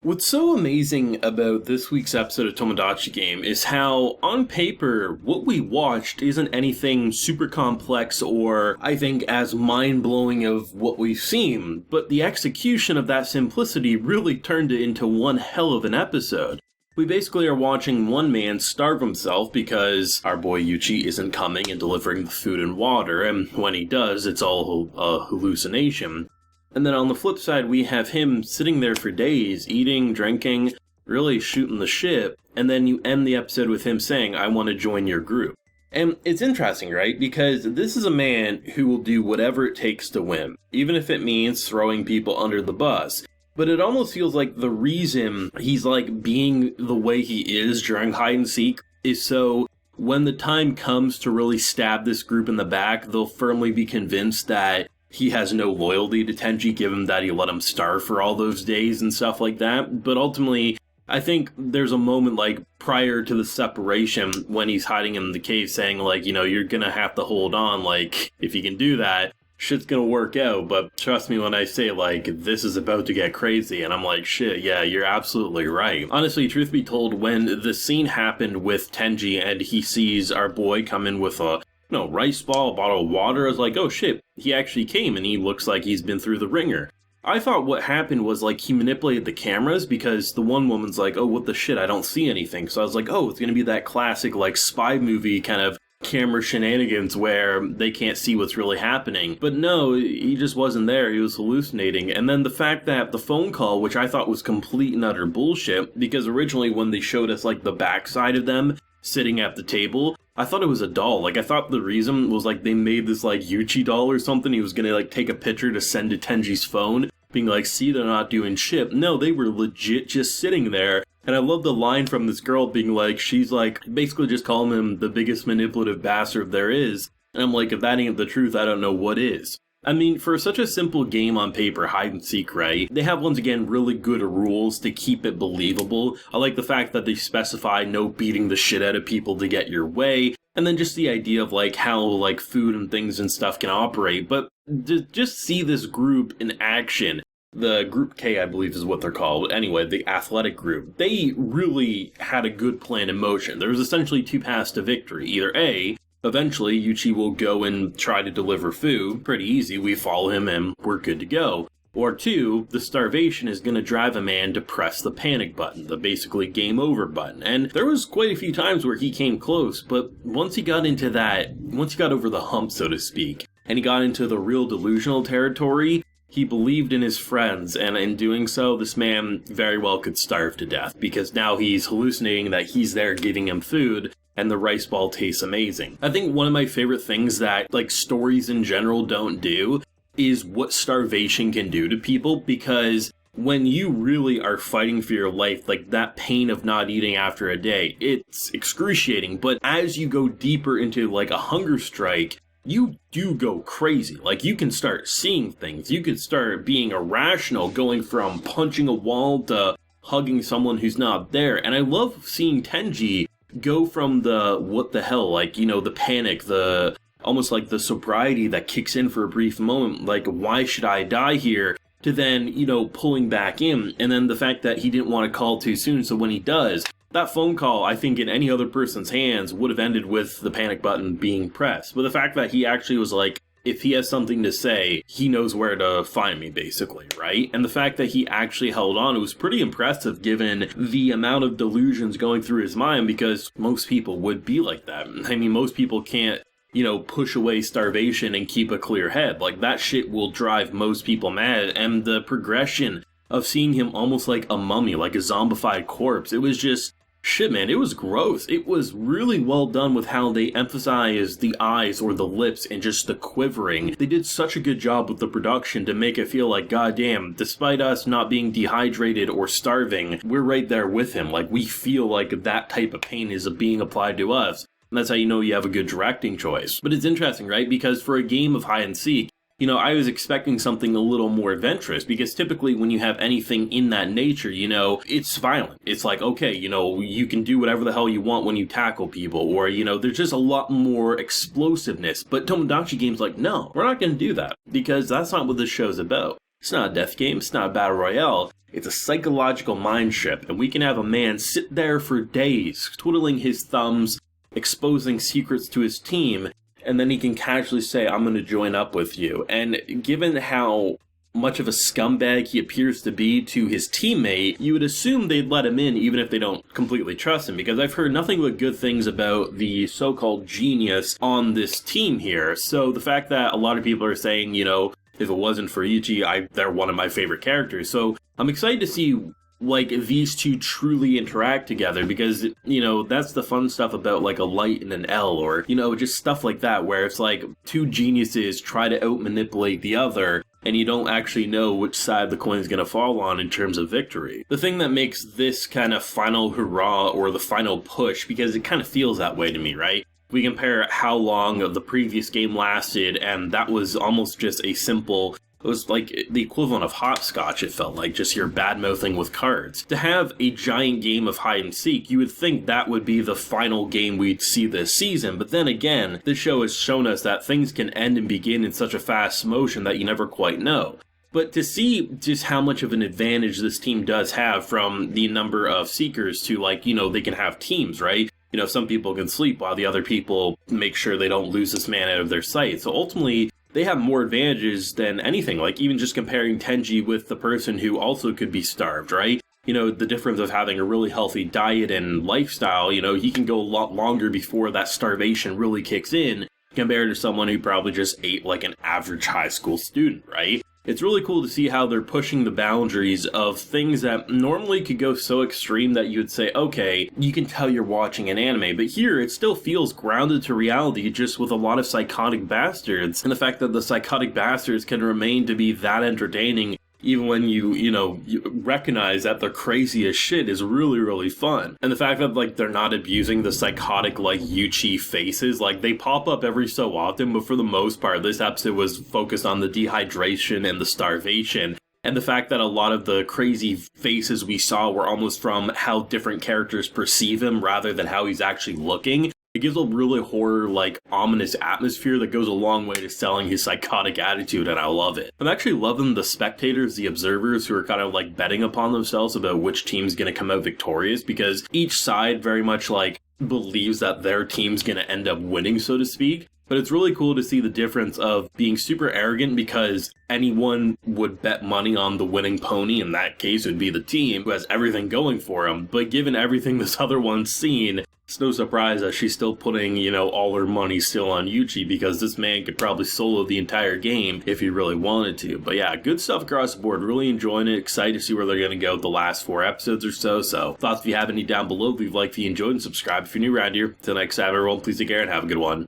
What's so amazing about this week's episode of Tomodachi Game is how, on paper, what we watched isn't anything super complex or, I think, as mind-blowing of what we've seen, but the execution of that simplicity really turned it into one hell of an episode. We basically are watching one man starve himself because our boy Yuchi isn't coming and delivering the food and water, and when he does, it's all a hallucination. And then on the flip side, we have him sitting there for days, eating, drinking, really shooting the shit, and then you end the episode with him saying, I want to join your group. And it's interesting, right? Because this is a man who will do whatever it takes to win, even if it means throwing people under the bus. But it almost feels like the reason he's like being the way he is during hide and seek is so when the time comes to really stab this group in the back, they'll firmly be convinced that he has no loyalty to Tenji, given that he let him starve for all those days and stuff like that. But ultimately, I think there's a moment like prior to the separation when he's hiding in the cave saying like, you know, you're gonna have to hold on, like, if you can do that, shit's gonna work out. But trust me when I say like, this is about to get crazy. And I'm like, shit, yeah, you're absolutely right. Honestly, truth be told, when the scene happened with Tenji and he sees our boy come in with a rice ball, a bottle of water, I was like, oh shit, he actually came and he looks like he's been through the ringer. I thought what happened was like he manipulated the cameras because the one woman's like, oh, what the shit, I don't see anything. So I was like, oh, it's gonna be that classic like spy movie kind of camera shenanigans where they can't see what's really happening. But no, he just wasn't there, he was hallucinating. And then the fact that the phone call, which I thought was complete and utter bullshit, because originally when they showed us like the backside of them sitting at the table, I thought it was a doll. Like, I thought the reason was, like, they made this, like, Yuchi doll or something. He was gonna, like, take a picture to send to Tenji's phone, being like, see, they're not doing shit. No, they were legit just sitting there. And I love the line from this girl being like, she's, like, basically just calling him the biggest manipulative bastard there is. And I'm like, if that ain't the truth, I don't know what is. I mean, for such a simple game on paper, hide and seek, right? They have, once again, really good rules to keep it believable. I like the fact that they specify no beating the shit out of people to get your way. And then just the idea of, like, how, like, food and things and stuff can operate. But to just see this group in action, the Group K, I believe is what they're called. Anyway, the athletic group. They really had a good plan in motion. There was essentially two paths to victory. Either A, eventually, Yuchi will go and try to deliver food. Pretty easy, we follow him and we're good to go. Or two, the starvation is going to drive a man to press the panic button, the basically game over button. And there was quite a few times where he came close, but once he got over the hump, so to speak, and he got into the real delusional territory, he believed in his friends, and in doing so, this man very well could starve to death, because now he's hallucinating that he's there giving him food, and the rice ball tastes amazing. I think one of my favorite things that, like, stories in general don't do is what starvation can do to people, because when you really are fighting for your life, like that pain of not eating after a day, it's excruciating. But as you go deeper into like a hunger strike, you do go crazy. Like, you can start seeing things. You could start being irrational, going from punching a wall to hugging someone who's not there. And I love seeing Tenji go from the what the hell, like, you know, the panic, the almost like the sobriety that kicks in for a brief moment, like, why should I die here, to then, you know, pulling back in. And then the fact that he didn't want to call too soon, so when he does, that phone call, I think in any other person's hands, would have ended with the panic button being pressed. But the fact that he actually was like, if he has something to say, he knows where to find me, basically, right? And the fact that he actually held on, it was pretty impressive given the amount of delusions going through his mind, because most people would be like that. I mean, most people can't, you know, push away starvation and keep a clear head. Like, that shit will drive most people mad. And the progression of seeing him almost like a mummy, like a zombified corpse, it was just, shit, man, it was gross. It was really well done with how they emphasized the eyes or the lips and just the quivering. They did such a good job with the production to make it feel like, goddamn, despite us not being dehydrated or starving, we're right there with him. Like, we feel like that type of pain is being applied to us. And that's how you know you have a good directing choice. But it's interesting, right? Because for a game of hide and seek, you know, I was expecting something a little more adventurous, because typically when you have anything in that nature, you know, it's violent. It's like, okay, you know, you can do whatever the hell you want when you tackle people, or, you know, there's just a lot more explosiveness. But Tomodachi Game's like, no, we're not going to do that, because that's not what this show's about. It's not a death game, it's not a battle royale. It's a psychological mind trip, and we can have a man sit there for days, twiddling his thumbs, exposing secrets to his team, and then he can casually say, I'm going to join up with you. And given how much of a scumbag he appears to be to his teammate, you would assume they'd let him in even if they don't completely trust him, because I've heard nothing but good things about the so-called genius on this team here. So the fact that a lot of people are saying, if it wasn't for Ichi, they're one of my favorite characters. So I'm excited to see these two truly interact together, because, that's the fun stuff about, a light and an L, or, just stuff like that, where it's two geniuses try to out-manipulate the other, and you don't actually know which side the coin's gonna fall on in terms of victory. The thing that makes this kind of final hurrah, or the final push, because it kind of feels that way to me, right? We compare how long the previous game lasted, and that was almost just a simple... It was like the equivalent of hopscotch, it felt like, just your bad-mouthing with cards. To have a giant game of hide-and-seek, you would think that would be the final game we'd see this season, but then again, this show has shown us that things can end and begin in such a fast motion that you never quite know. But to see just how much of an advantage this team does have from the number of Seekers to, they can have teams, right? Some people can sleep while the other people make sure they don't lose this man out of their sight. So ultimately, they have more advantages than anything, even just comparing Tenji with the person who also could be starved, right? The difference of having a really healthy diet and lifestyle, he can go a lot longer before that starvation really kicks in, compared to someone who probably just ate like an average high school student, right? It's really cool to see how they're pushing the boundaries of things that normally could go so extreme that you would say, okay, you can tell you're watching an anime, but here it still feels grounded to reality, just with a lot of psychotic bastards, and the fact that the psychotic bastards can remain to be that entertaining even when you recognize that they're crazy as shit is really, really fun. And the fact that, they're not abusing the psychotic, Yuchi faces, they pop up every so often, but for the most part, this episode was focused on the dehydration and the starvation. And the fact that a lot of the crazy faces we saw were almost from how different characters perceive him rather than how he's actually looking. It gives a really horror, ominous atmosphere that goes a long way to selling his psychotic attitude, and I love it. I'm actually loving the spectators, the observers, who are kind of, betting upon themselves about which team's gonna come out victorious, because each side very much, believes that their team's gonna end up winning, so to speak. But it's really cool to see the difference of being super arrogant because anyone would bet money on the winning pony. In that case, it would be the team who has everything going for them. But given everything this other one's seen, it's no surprise that she's still putting, all her money still on Yuchi, because this man could probably solo the entire game if he really wanted to. But yeah, good stuff across the board. Really enjoying it. Excited to see where they're going to go with the last 4 episodes or so. So, thoughts if you have any down below. Leave a like if you enjoyed and subscribe if you're new around here. Till next time, everyone, please take care and have a good one.